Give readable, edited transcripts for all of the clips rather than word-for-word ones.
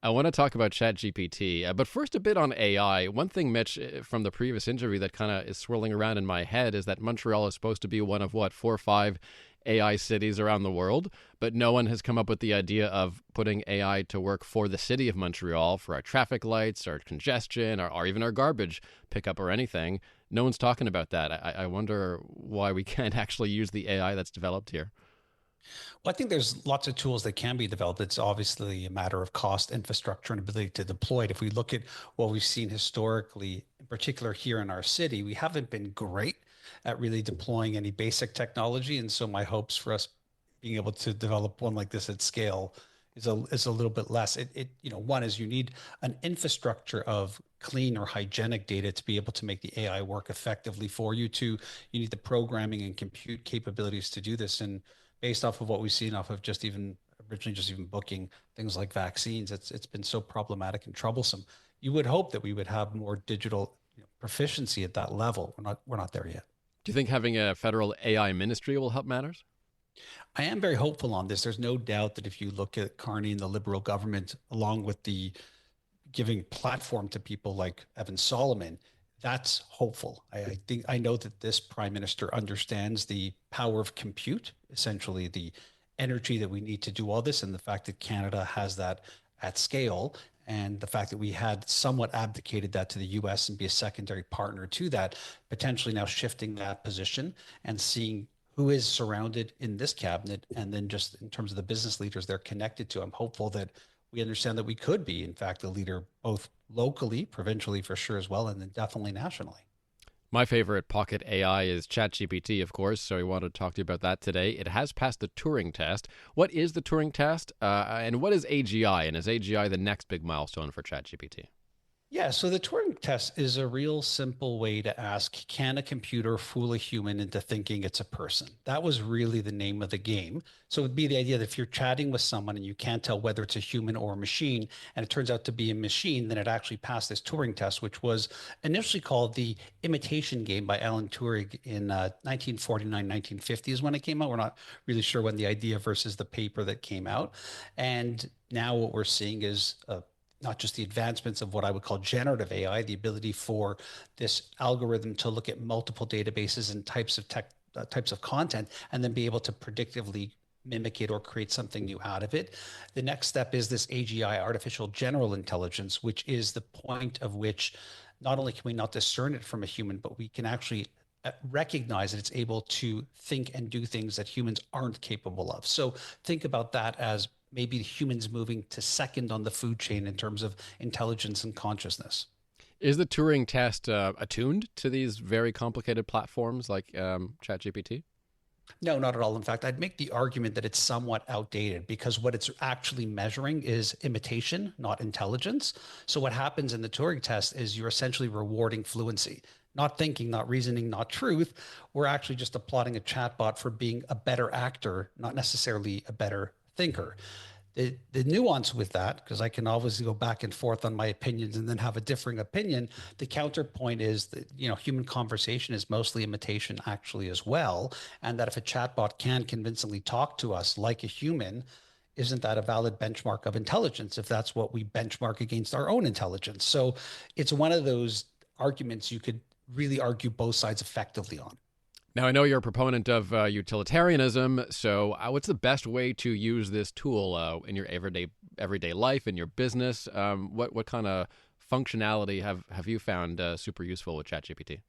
I want to talk about ChatGPT, but first a bit on AI. One thing, Mitch, from the previous interview that kind of is swirling around in my head is that Montreal is supposed to be one of what, 4 or 5 AI cities around the world, but no one has come up with the idea of putting AI to work for the city of Montreal for our traffic lights, our congestion, or even our garbage pickup or anything. No one's talking about that. I wonder why we can't actually use the AI that's developed here. Well, I think there's lots of tools that can be developed. It's obviously a matter of cost, infrastructure, and ability to deploy it. If we look at what we've seen historically, in particular here in our city, we haven't been great at really deploying any basic technology. And so my hopes for us being able to develop one like this at scale is a little bit less. One is you need an infrastructure of clean or hygienic data to be able to make the AI work effectively for you. Two, you need the programming and compute capabilities to do this. And based off of what we've seen off of just even originally just even booking things like vaccines, it's been so problematic and troublesome. You would hope that we would have more digital proficiency at that level. We're not there yet. Do you think having a federal AI ministry will help matters? I am very hopeful on this. There's no doubt that if you look at Carney and the Liberal government, along with the giving platform to people like Evan Solomon, that's hopeful. I think I know that this prime minister understands the power of compute, essentially the energy that we need to do all this, and the fact that Canada has that at scale, and the fact that we had somewhat abdicated that to the US and be a secondary partner to that, potentially now shifting that position and seeing who is surrounded in this cabinet, and then just in terms of the business leaders they're connected to. I'm hopeful that we understand that we could be, in fact, a leader both locally, provincially for sure as well, and then definitely nationally. My favorite pocket AI is ChatGPT, of course, so I wanted to talk to you about that today. It has passed the Turing test. What is the Turing test, and what is AGI? And is AGI the next big milestone for ChatGPT? Yeah, so the Turing test is a real simple way to ask, can a computer fool a human into thinking it's a person? That was really the name of the game. So it would be the idea that if you're chatting with someone and you can't tell whether it's a human or a machine, and it turns out to be a machine, then it actually passed this Turing test, which was initially called the Imitation Game by Alan Turing in 1949, 1950 is when it came out. We're not really sure when the idea versus the paper that came out. And now what we're seeing is not just the advancements of what I would call generative AI, the ability for this algorithm to look at multiple databases and types of content, and then be able to predictively mimic it or create something new out of it. The next step is this AGI, artificial general intelligence, which is the point of which not only can we not discern it from a human, but we can actually recognize that it's able to think and do things that humans aren't capable of. So think about that as maybe humans moving to second on the food chain in terms of intelligence and consciousness. Is the Turing test attuned to these very complicated platforms like ChatGPT? No, not at all. In fact, I'd make the argument that it's somewhat outdated because what it's actually measuring is imitation, not intelligence. So what happens in the Turing test is you're essentially rewarding fluency, not thinking, not reasoning, not truth. We're actually just applauding a chatbot for being a better actor, not necessarily a better thinker. The nuance with that, because I can obviously go back and forth on my opinions and then have a differing opinion, the counterpoint is that human conversation is mostly imitation actually as well, and that if a chatbot can convincingly talk to us like a human, isn't that a valid benchmark of intelligence if that's what we benchmark against our own intelligence? So it's one of those arguments you could really argue both sides effectively on. Now, I know you're a proponent of utilitarianism, so what's the best way to use this tool in your everyday life, in your business? What kind of functionality have you found super useful with ChatGPT?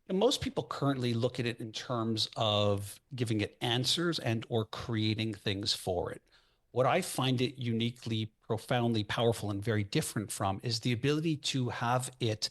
And most people currently look at it in terms of giving it answers and or creating things for it. What I find it uniquely, profoundly powerful and very different from is the ability to have it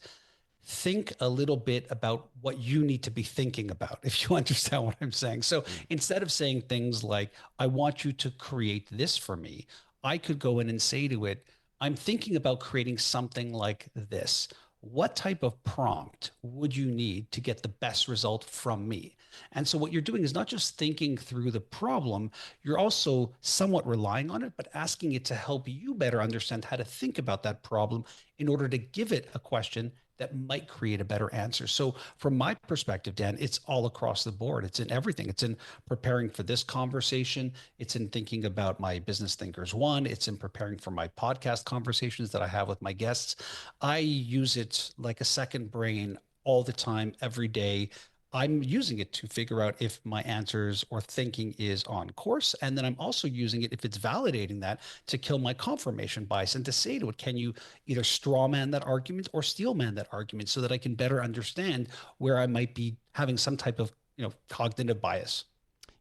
think a little bit about what you need to be thinking about, if you understand what I'm saying. So instead of saying things like, I want you to create this for me, I could go in and say to it, I'm thinking about creating something like this. What type of prompt would you need to get the best result from me? And so what you're doing is not just thinking through the problem, you're also somewhat relying on it, but asking it to help you better understand how to think about that problem in order to give it a question that might create a better answer. So from my perspective, Dan, it's all across the board. It's in everything. It's in preparing for this conversation. It's in thinking about my business thinkers one. It's in preparing for my podcast conversations that I have with my guests. I use it like a second brain all the time, every day. I'm using it to figure out if my answers or thinking is on course. And then I'm also using it if it's validating that to kill my confirmation bias and to say to it, can you either straw man that argument or steel man that argument so that I can better understand where I might be having some type of, cognitive bias.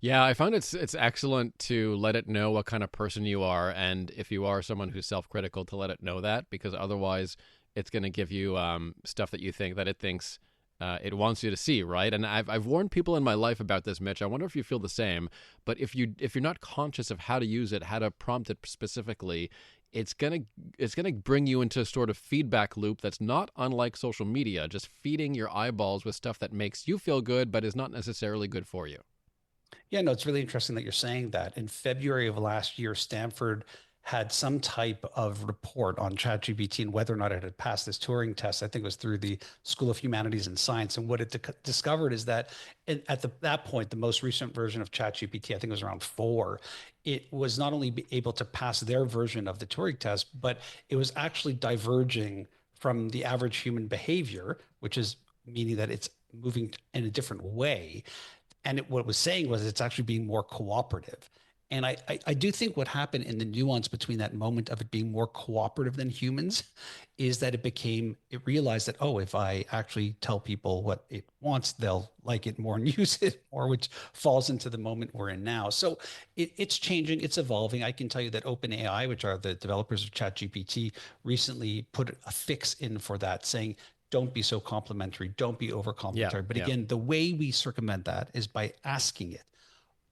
Yeah, I found it's excellent to let it know what kind of person you are, and if you are someone who's self-critical, to let it know that, because otherwise it's going to give you stuff that you think that it thinks it wants you to see, right? And I've warned people in my life about this, Mitch. I wonder if you feel the same. But if you're not conscious of how to use it, how to prompt it specifically, it's gonna bring you into a sort of feedback loop that's not unlike social media, just feeding your eyeballs with stuff that makes you feel good, but is not necessarily good for you. Yeah, no, it's really interesting that you're saying that. In February of last year, Stanford had some type of report on ChatGPT and whether or not it had passed this Turing test. I think it was through the School of Humanities and Science. And what it discovered is that that point, the most recent version of ChatGPT, I think it was around 4, it was not only able to pass their version of the Turing test, but it was actually diverging from the average human behavior, which is meaning that it's moving in a different way. And what it was saying was it's actually being more cooperative. And I do think what happened in the nuance between that moment of it being more cooperative than humans is that it realized that, oh, if I actually tell people what it wants, they'll like it more and use it more, which falls into the moment we're in now. So it's changing, it's evolving. I can tell you that OpenAI, which are the developers of ChatGPT, recently put a fix in for that, saying, don't be so complimentary. Don't be over Yeah, complimentary. But yeah. again, the way we circumvent that is by asking it,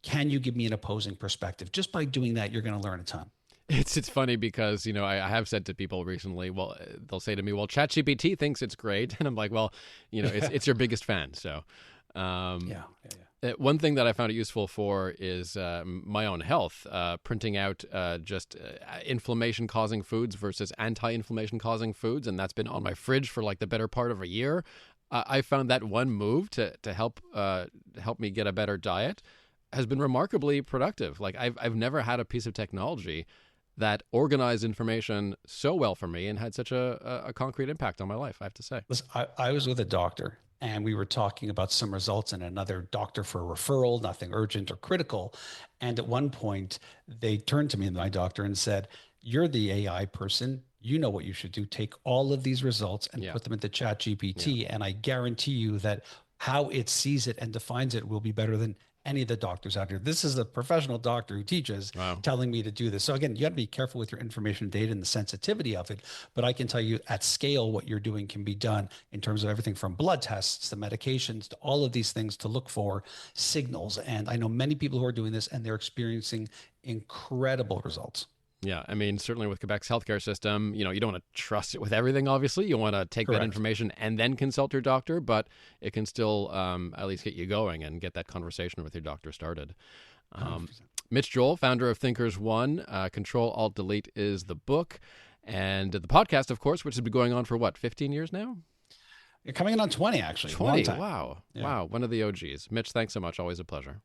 can you give me an opposing perspective? Just by doing that, you're going to learn a ton. It's funny because I have said to people recently, well, they'll say to me, well, ChatGPT thinks it's great, and I'm like, well, it's your biggest fan, so. Yeah, yeah, yeah. One thing that I found it useful for is my own health, printing out just inflammation-causing foods versus anti-inflammation causing foods, and that's been on my fridge for like the better part of a year. I found that one move to help me get a better diet has been remarkably productive. Like I've never had a piece of technology that organized information so well for me and had such a concrete impact on my life, I have to say. Listen, I was with a doctor and we were talking about some results and another doctor for a referral, nothing urgent or critical. And at one point, they turned to me, my doctor, and said, you're the AI person. You know what you should do. Take all of these results and Yeah. put them into Chat Yeah. GPT. And I guarantee you that how it sees it and defines it will be better than any of the doctors out here. This is a professional doctor who teaches Wow. telling me to do this. So again, you got to be careful with your information data and the sensitivity of it. But I can tell you at scale, what you're doing can be done in terms of everything from blood tests to medications to all of these things to look for signals. And I know many people who are doing this and they're experiencing incredible results. Yeah, I mean, certainly with Quebec's healthcare system, you don't want to trust it with everything, obviously. You want to take that Correct. information and then consult your doctor, but it can still at least get you going and get that conversation with your doctor started. Um, 100%. Mitch Joel, founder of ThinkersOne, Control Alt Delete is the book. And the podcast, of course, which has been going on for what, 15 years now? You're coming in on 20, actually. Long 20. time. Wow. Yeah. Wow. One of the OGs. Mitch, thanks so much. Always a pleasure.